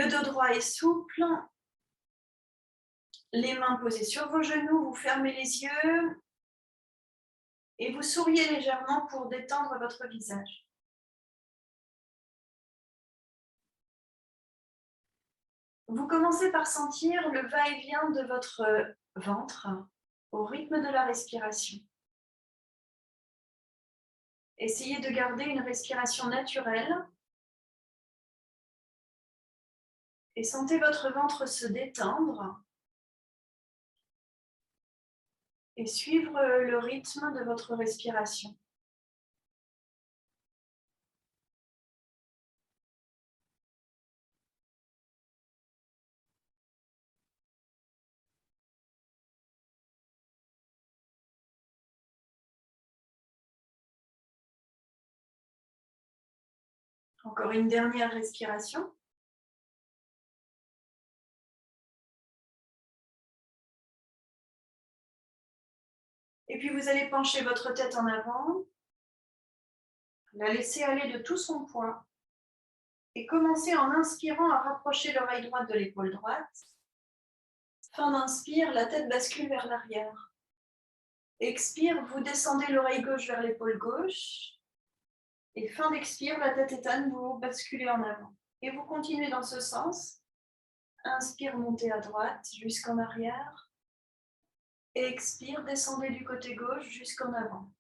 Le dos droit est souple. Les mains posées sur vos genoux, vous fermez les yeux et vous souriez légèrement pour détendre votre visage. Vous commencez par sentir le va-et-vient de votre ventre au rythme de la respiration. Essayez de garder une respiration naturelle et sentez votre ventre se détendre et suivre le rythme de votre respiration. Encore une dernière respiration. Et puis vous allez pencher votre tête en avant, la laisser aller de tout son poids et commencer en inspirant à rapprocher l'oreille droite de l'épaule droite. Fin d'inspire, la tête bascule vers l'arrière. Expire, vous descendez l'oreille gauche vers l'épaule gauche. Et fin d'expire, la tête éteinte, vous basculez en avant. Et vous continuez dans ce sens. Inspire, montez à droite jusqu'en arrière. Expire, descendez du côté gauche jusqu'en avant.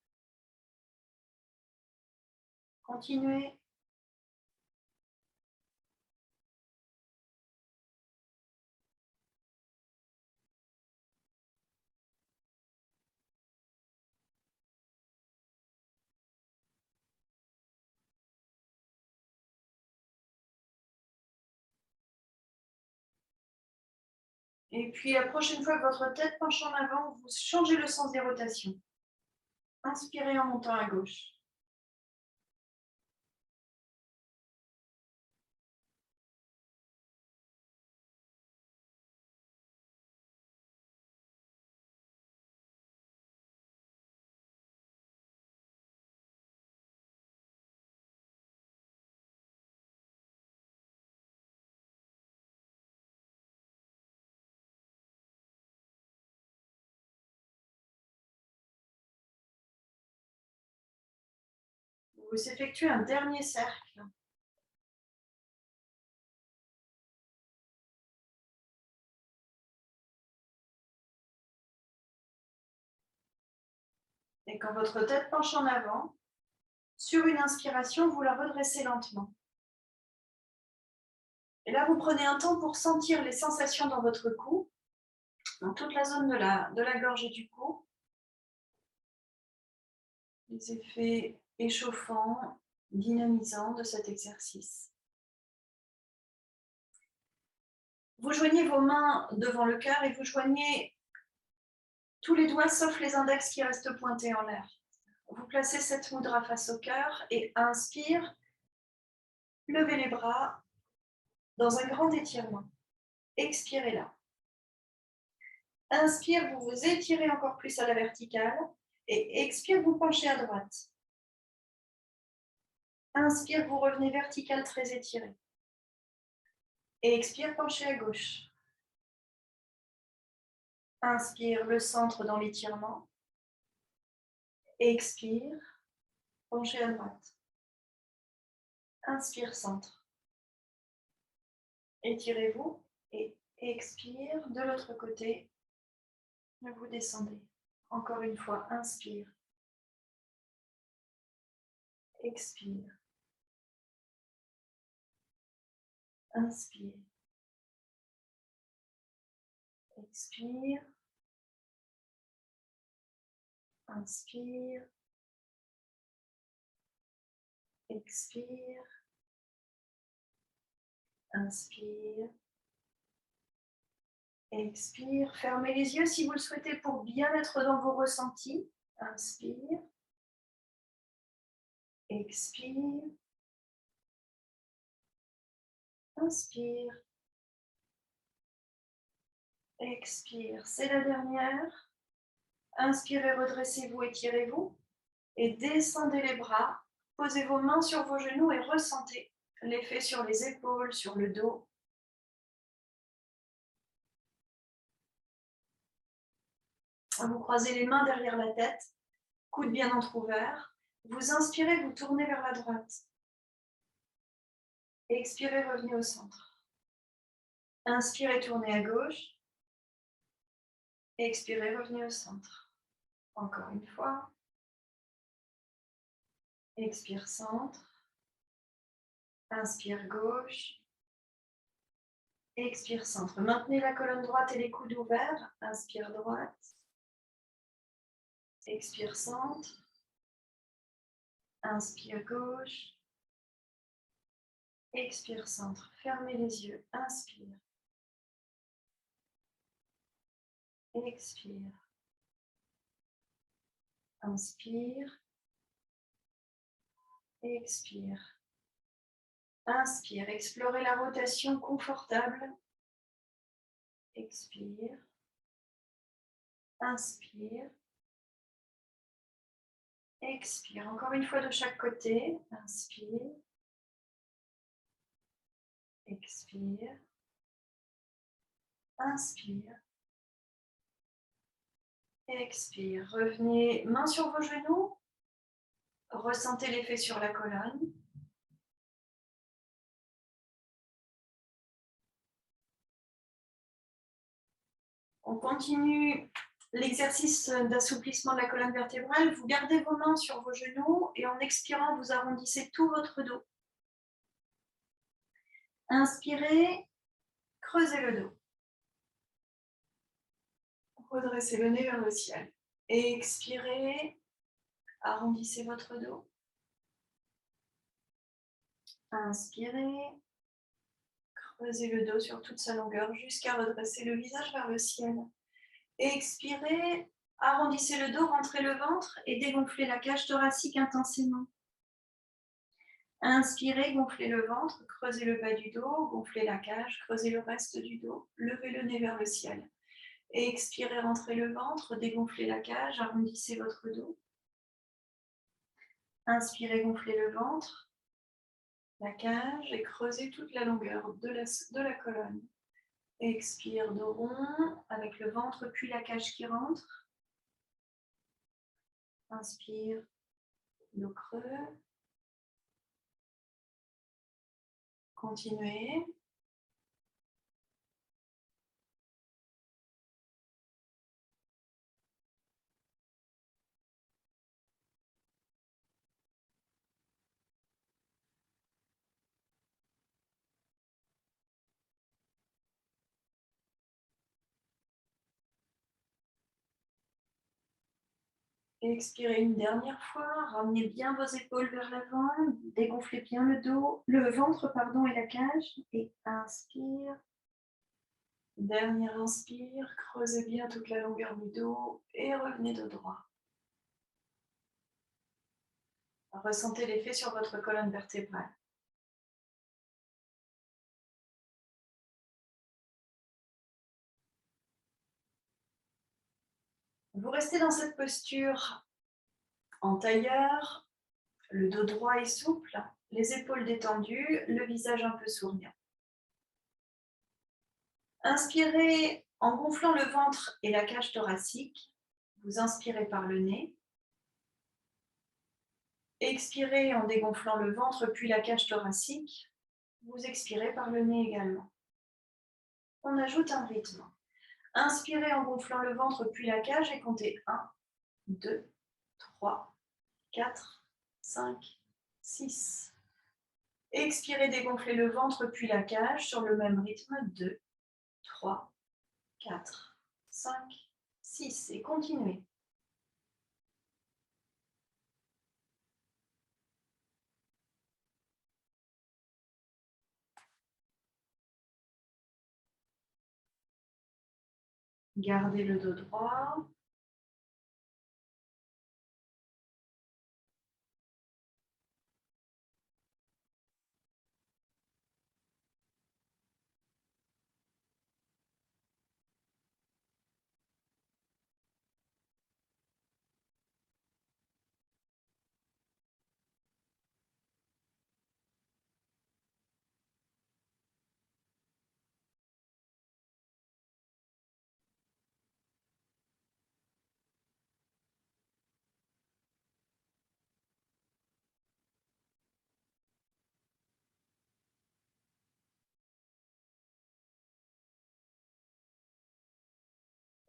Continuez. Et puis la prochaine fois que votre tête penche en avant, vous changez le sens des rotations. Inspirez en montant à gauche. Vous effectuez un dernier cercle. Et quand votre tête penche en avant, sur une inspiration, vous la redressez lentement. Et là, vous prenez un temps pour sentir les sensations dans votre cou, dans toute la zone de la gorge et du cou. Les effets échauffants, dynamisants de cet exercice. Vous joignez vos mains devant le cœur et vous joignez tous les doigts sauf les index qui restent pointés en l'air. Vous placez cette mudra face au cœur et inspire, levez les bras dans un grand étirement. Expirez là. Inspire, vous vous étirez encore plus à la verticale et expire, vous penchez à droite. Inspire, vous revenez vertical très étiré. Et expire, penchez à gauche. Inspire, le centre dans l'étirement. Expire, penchez à droite. Inspire, centre. Étirez-vous et expire de l'autre côté. Vous descendez. Encore une fois, inspire. Expire. Inspire. Expire. Inspire. Expire. Inspire. Expire. Fermez les yeux si vous le souhaitez pour bien être dans vos ressentis. Inspire. Expire. Inspire. Expire. C'est la dernière. Inspirez, redressez-vous, étirez-vous. Et descendez les bras. Posez vos mains sur vos genoux et ressentez l'effet sur les épaules, sur le dos. Vous croisez les mains derrière la tête, coudes bien entrouverts. Vous inspirez, vous tournez vers la droite. Expirez, revenez au centre. Inspirez, tournez à gauche. Expirez, revenez au centre. Encore une fois. Expire, centre. Inspire, gauche. Expire, centre. Maintenez la colonne droite et les coudes ouverts. Inspire, droite. Expire, centre. Inspire, gauche. Expire, centre. Fermez les yeux. Inspire. Expire. Inspire. Expire. Inspire. Explorez la rotation confortable. Expire. Inspire. Expire. Encore une fois de chaque côté. Inspire. Expire. Inspire. Expire. Revenez main sur vos genoux. Ressentez l'effet sur la colonne. On continue l'exercice d'assouplissement de la colonne vertébrale. Vous gardez vos mains sur vos genoux et en expirant, vous arrondissez tout votre dos. Inspirez, creusez le dos. Redressez le nez vers le ciel. Expirez, arrondissez votre dos. Inspirez, creusez le dos sur toute sa longueur jusqu'à redresser le visage vers le ciel. Expirez, arrondissez le dos, rentrez le ventre et dégonflez la cage thoracique intensément. Inspirez, gonflez le ventre, creusez le bas du dos, gonflez la cage, creusez le reste du dos, levez le nez vers le ciel. Expirez, rentrez le ventre, dégonflez la cage, arrondissez votre dos. Inspirez, gonflez le ventre, la cage et creusez toute la longueur de la colonne. Expire, dos rond, avec le ventre puis la cage qui rentre. Inspire, dos creux. Continuez. Expirez une dernière fois, ramenez bien vos épaules vers l'avant, dégonflez bien le dos, le ventre et la cage et inspire. Dernier inspire, creusez bien toute la longueur du dos et revenez dos droit. Ressentez l'effet sur votre colonne vertébrale. Vous restez dans cette posture en tailleur, le dos droit et souple, les épaules détendues, le visage un peu souriant. Inspirez en gonflant le ventre et la cage thoracique. Vous inspirez par le nez. Expirez en dégonflant le ventre puis la cage thoracique. Vous expirez par le nez également. On ajoute un rythme. Inspirez en gonflant le ventre puis la cage et comptez 1, 2, 3, 4, 5, 6. Expirez, dégonflez le ventre puis la cage sur le même rythme. 2, 3, 4, 5, 6. Et continuez. Gardez le dos droit.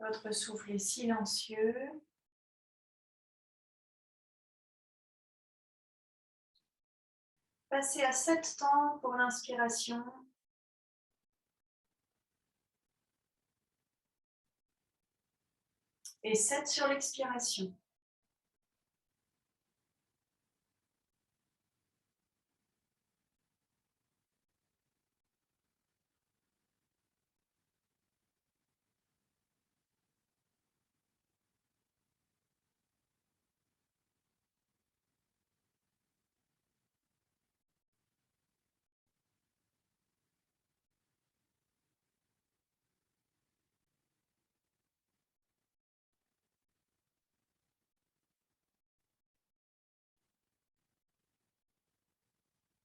Votre souffle est silencieux. Passez à 7 temps pour l'inspiration et 7 sur l'expiration.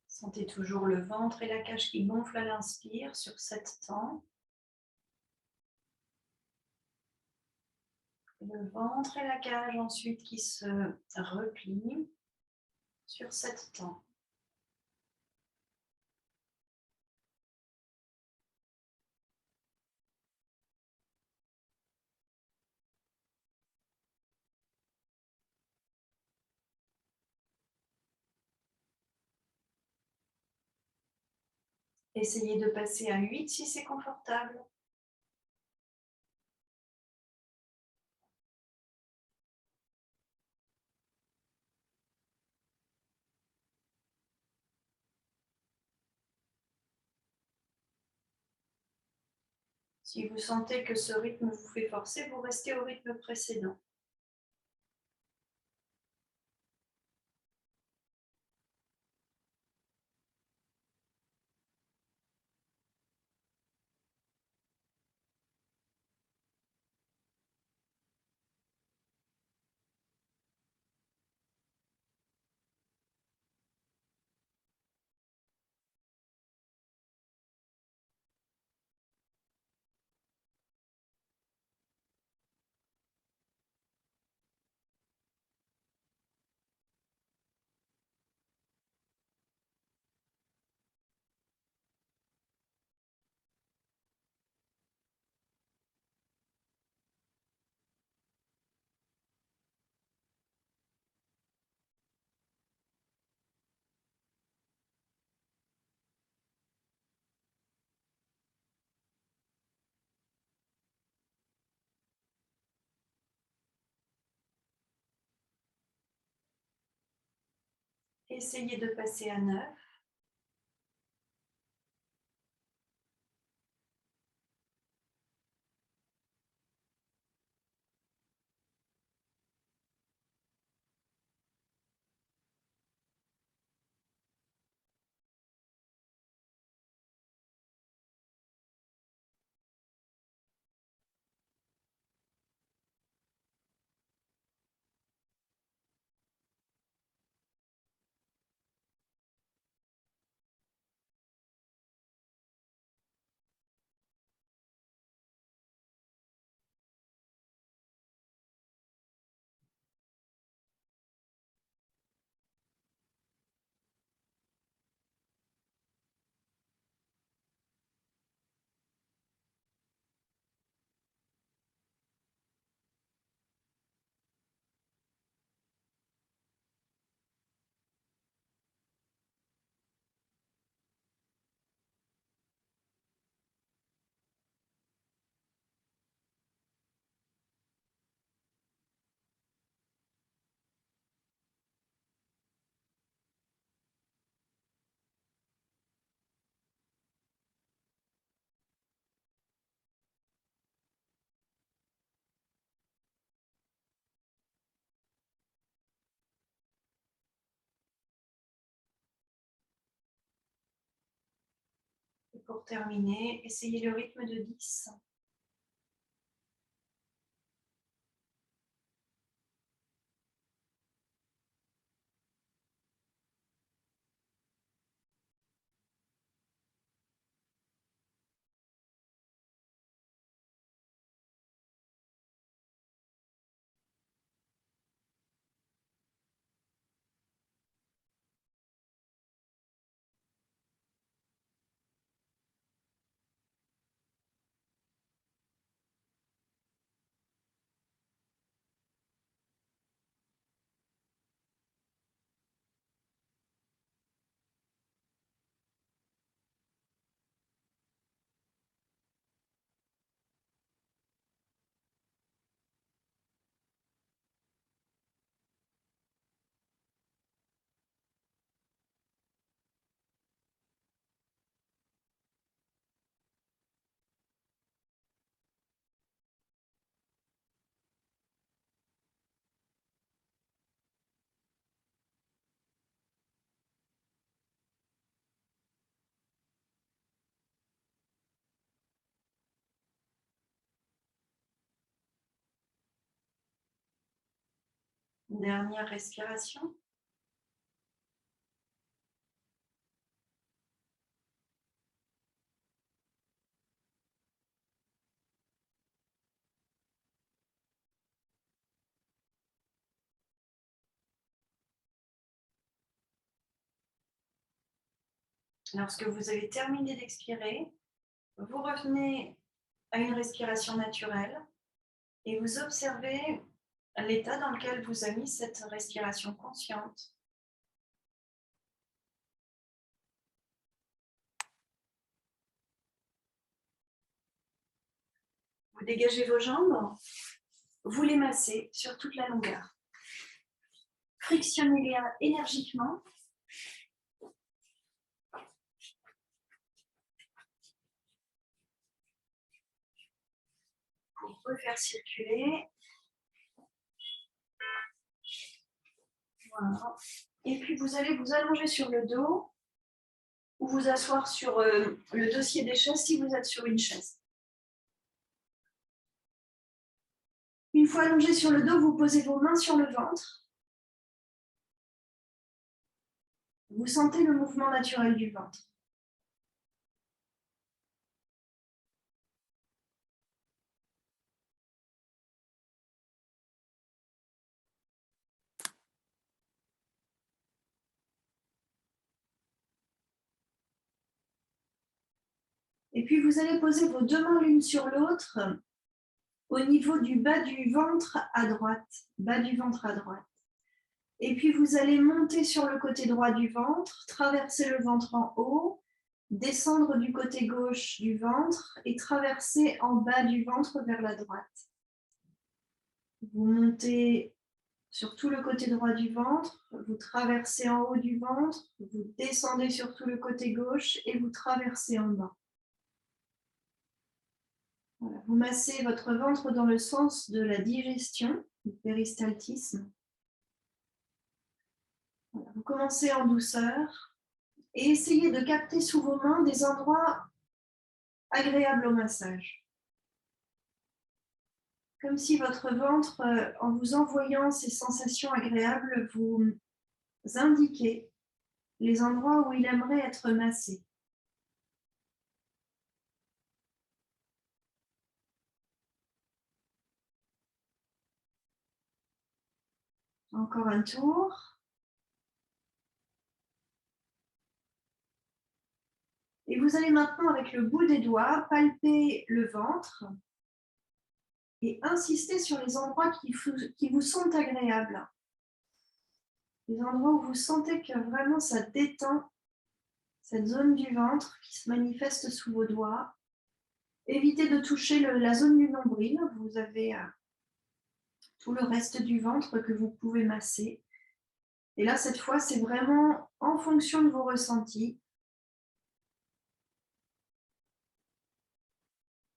Sentez toujours le ventre et la cage qui gonflent à l'inspire sur 7 temps. Le ventre et la cage ensuite qui se replient sur 7 temps. Essayez de passer à 8 si c'est confortable. Si vous sentez que ce rythme vous fait forcer, vous restez au rythme précédent. Essayez de passer à 9. Et pour terminer, essayez le rythme de 10. Dernière respiration. Lorsque vous avez terminé d'expirer, vous revenez à une respiration naturelle et vous observez l'état dans lequel vous a mis cette respiration consciente. Vous dégagez vos jambes, vous les massez sur toute la longueur. Frictionnez-les énergiquement. Pour refaire circuler. Voilà. Et puis vous allez vous allonger sur le dos ou vous asseoir sur le dossier des chaises si vous êtes sur une chaise. Une fois allongé sur le dos, vous posez vos mains sur le ventre. Vous sentez le mouvement naturel du ventre. Et puis vous allez poser vos deux mains l'une sur l'autre au niveau du bas du ventre à droite. Bas du ventre à droite. Et puis vous allez monter sur le côté droit du ventre, traverser le ventre en haut, descendre du côté gauche du ventre et traverser en bas du ventre vers la droite. Vous montez sur tout le côté droit du ventre, vous traversez en haut du ventre, vous descendez sur tout le côté gauche et vous traversez en bas. Voilà. Vous massez votre ventre dans le sens de la digestion, du péristaltisme. Voilà. Vous commencez en douceur et essayez de capter sous vos mains des endroits agréables au massage. Comme si votre ventre, en vous envoyant ces sensations agréables, vous indiquait les endroits où il aimerait être massé. Encore un tour. Et vous allez maintenant, avec le bout des doigts, palper le ventre et insister sur les endroits qui vous sont agréables. Les endroits où vous sentez que vraiment ça détend cette zone du ventre qui se manifeste sous vos doigts. Évitez de toucher la zone du nombril. Vous avez tout le reste du ventre que vous pouvez masser. Et là, cette fois, c'est vraiment en fonction de vos ressentis.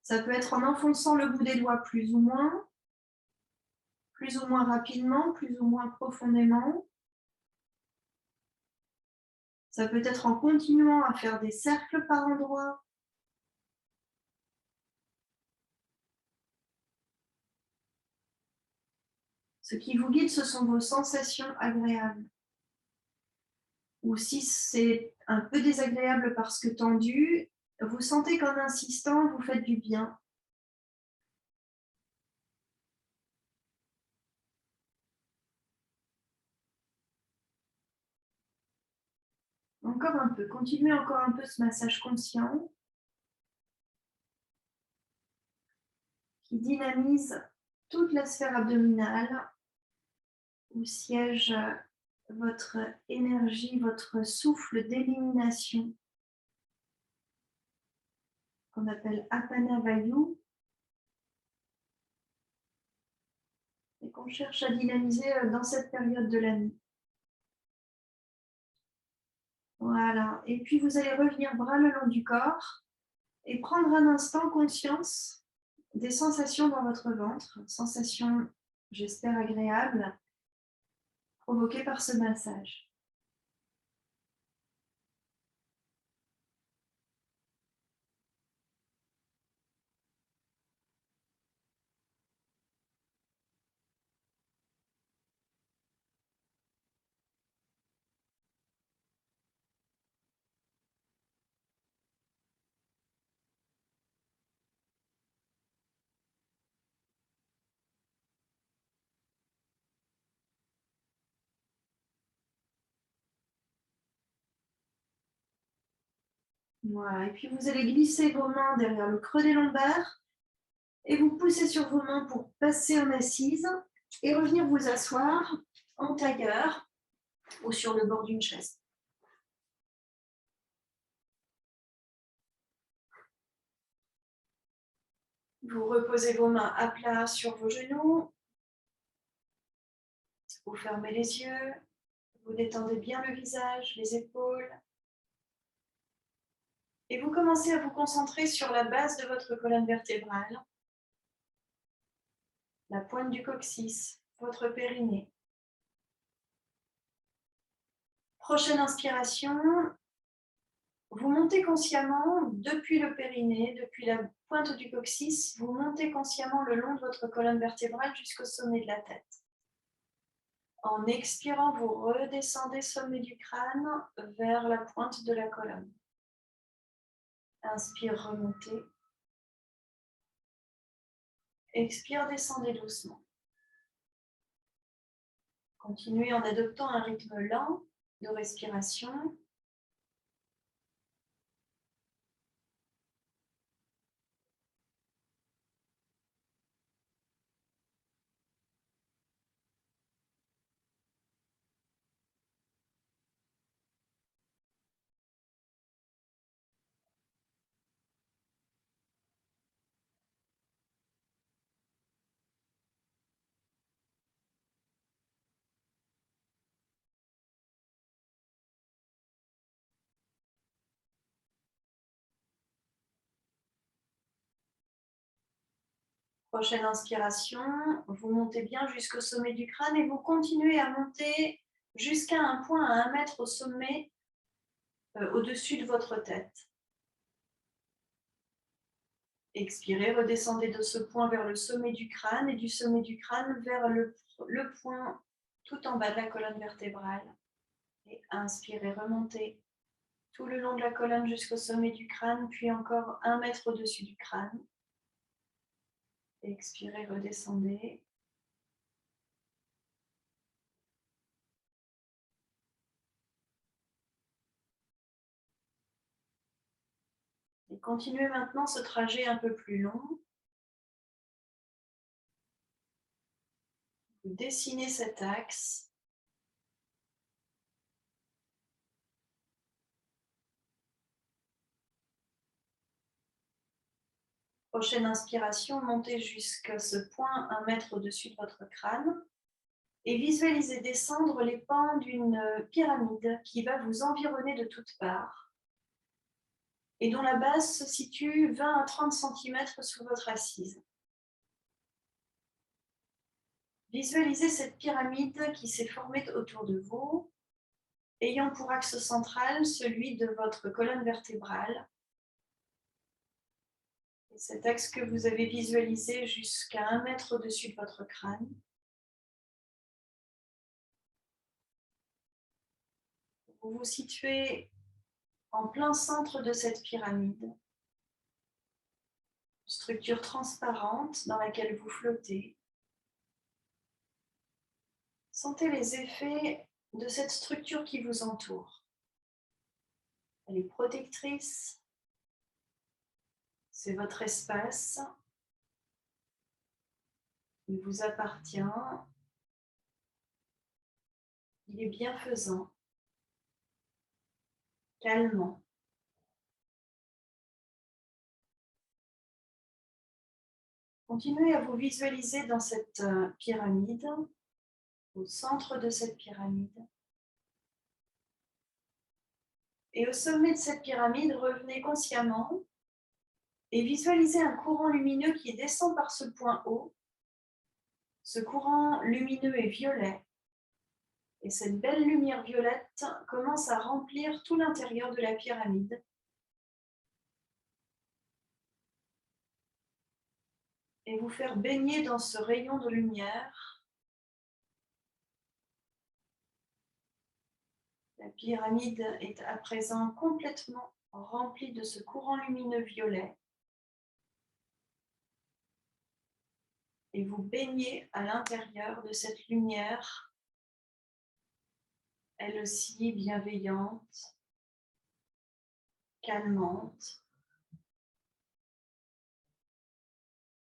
Ça peut être en enfonçant le bout des doigts plus ou moins rapidement, plus ou moins profondément. Ça peut être en continuant à faire des cercles par endroits. Ce qui vous guide, ce sont vos sensations agréables. Ou si c'est un peu désagréable parce que tendu, vous sentez qu'en insistant, vous faites du bien. Encore un peu, continuez encore un peu ce massage conscient qui dynamise toute la sphère abdominale où siège votre énergie, votre souffle d'élimination qu'on appelle Apana Vayu et qu'on cherche à dynamiser dans cette période de l'année. Voilà, et puis vous allez revenir bras le long du corps et prendre un instant conscience des sensations dans votre ventre, sensations, j'espère, agréables, provoquées par ce massage. Voilà, et puis vous allez glisser vos mains derrière le creux des lombaires et vous poussez sur vos mains pour passer en assise et revenir vous asseoir en tailleur ou sur le bord d'une chaise. Vous reposez vos mains à plat sur vos genoux, vous fermez les yeux, vous détendez bien le visage, les épaules. Et vous commencez à vous concentrer sur la base de votre colonne vertébrale, la pointe du coccyx, votre périnée. Prochaine inspiration, vous montez consciemment depuis le périnée, depuis la pointe du coccyx, vous montez consciemment le long de votre colonne vertébrale jusqu'au sommet de la tête. En expirant, vous redescendez sommet du crâne vers la pointe de la colonne. Inspire, remontez. Expire, descendez doucement. Continuez en adoptant un rythme lent de respiration. Prochaine inspiration, vous montez bien jusqu'au sommet du crâne et vous continuez à monter jusqu'à un point à 1 mètre au sommet, au-dessus de votre tête. Expirez, redescendez de ce point vers le sommet du crâne et du sommet du crâne vers le point tout en bas de la colonne vertébrale. Et inspirez, remontez tout le long de la colonne jusqu'au sommet du crâne, puis encore 1 mètre au-dessus du crâne. Expirez, redescendez. Et continuez maintenant ce trajet un peu plus long. Vous dessinez cet axe. Prochaine inspiration, montez jusqu'à ce point 1 mètre au-dessus de votre crâne et visualisez descendre les pans d'une pyramide qui va vous environner de toutes parts et dont la base se situe 20 à 30 cm sous votre assise. Visualisez cette pyramide qui s'est formée autour de vous, ayant pour axe central celui de votre colonne vertébrale. Et cet axe que vous avez visualisé jusqu'à 1 mètre au-dessus de votre crâne. Vous vous situez en plein centre de cette pyramide, structure transparente dans laquelle vous flottez. Sentez les effets de cette structure qui vous entoure. Elle est protectrice, c'est votre espace, il vous appartient, il est bienfaisant, calmant. Continuez à vous visualiser dans cette pyramide, au centre de cette pyramide. Et au sommet de cette pyramide, revenez consciemment et visualisez un courant lumineux qui descend par ce point haut. Ce courant lumineux est violet. Et cette belle lumière violette commence à remplir tout l'intérieur de la pyramide. Et vous faire baigner dans ce rayon de lumière. La pyramide est à présent complètement remplie de ce courant lumineux violet. Et vous baignez à l'intérieur de cette lumière, elle aussi bienveillante, calmante,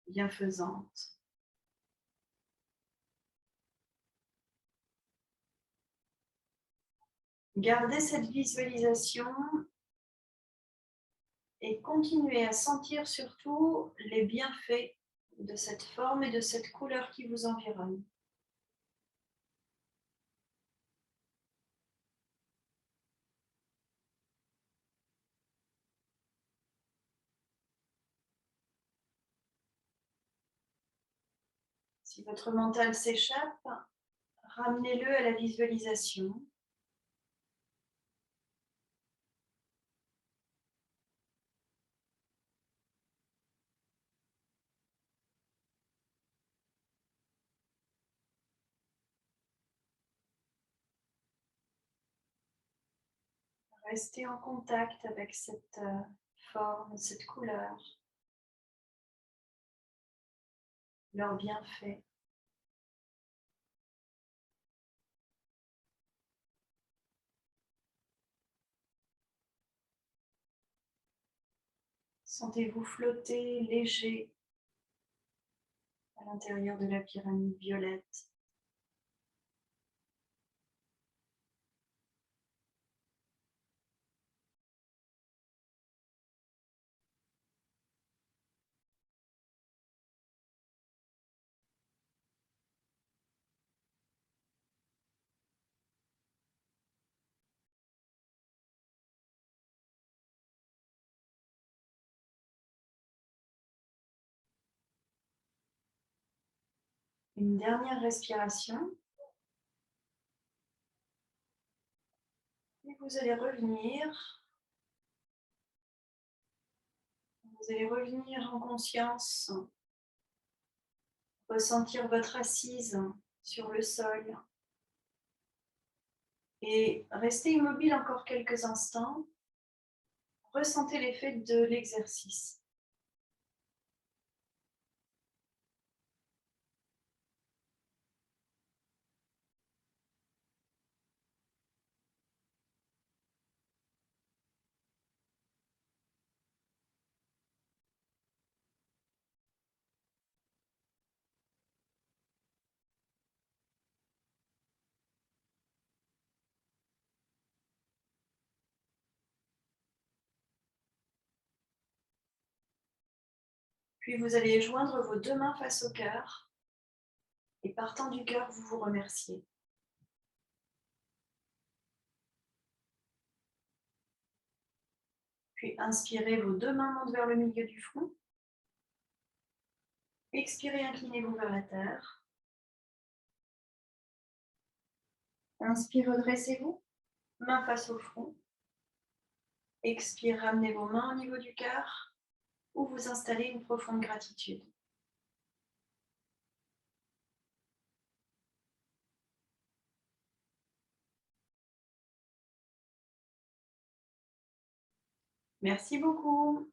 bienfaisante. Gardez cette visualisation et continuez à sentir surtout les bienfaits de cette forme et de cette couleur qui vous environne. Si votre mental s'échappe, ramenez-le à la visualisation. Restez en contact avec cette forme, cette couleur, leurs bienfaits. Sentez-vous flotter léger à l'intérieur de la pyramide violette. Une dernière respiration. Et vous allez revenir. Vous allez revenir en conscience, ressentir votre assise sur le sol et rester immobile encore quelques instants. Ressentez l'effet de l'exercice. Puis vous allez joindre vos deux mains face au cœur et partant du cœur, vous vous remerciez. Puis inspirez, vos deux mains montent vers le milieu du front. Expirez, inclinez-vous vers la terre. Inspire, redressez-vous, main face au front. Expire, ramenez vos mains au niveau du cœur ou vous installez une profonde gratitude. Merci beaucoup.